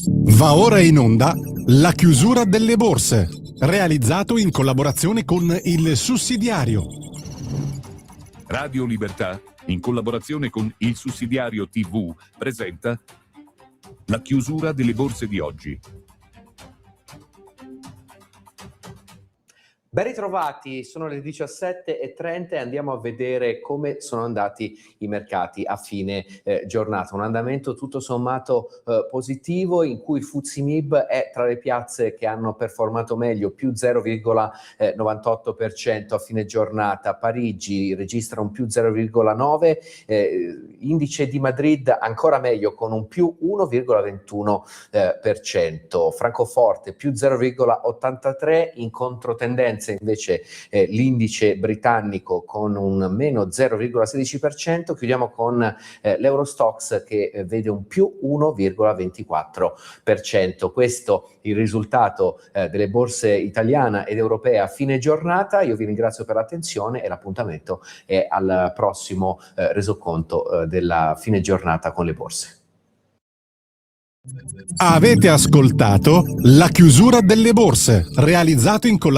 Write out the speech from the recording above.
Va ora in onda La chiusura delle borse, realizzato in collaborazione con Il Sussidiario. Radio Libertà, in collaborazione con Il Sussidiario TV, presenta La chiusura delle borse di oggi. Ben ritrovati, sono le 17:30 e andiamo a vedere come sono andati i mercati a fine giornata. Un andamento tutto sommato positivo, in cui il FTSE MIB è tra le piazze che hanno performato meglio, più 0,98% a fine giornata. Parigi registra un più 0,9%, indice di Madrid ancora meglio con un più 1,21%. Francoforte più 0,83%, in controtendenza invece l'indice britannico con un meno 0,16%. Chiudiamo con l'Eurostoxx che vede un più 1,24%. Questo il risultato delle borse italiana ed europea a fine giornata. Io vi ringrazio per l'attenzione e l'appuntamento è al prossimo resoconto della fine giornata con le borse. Avete ascoltato La chiusura delle borse, realizzato in collaborazione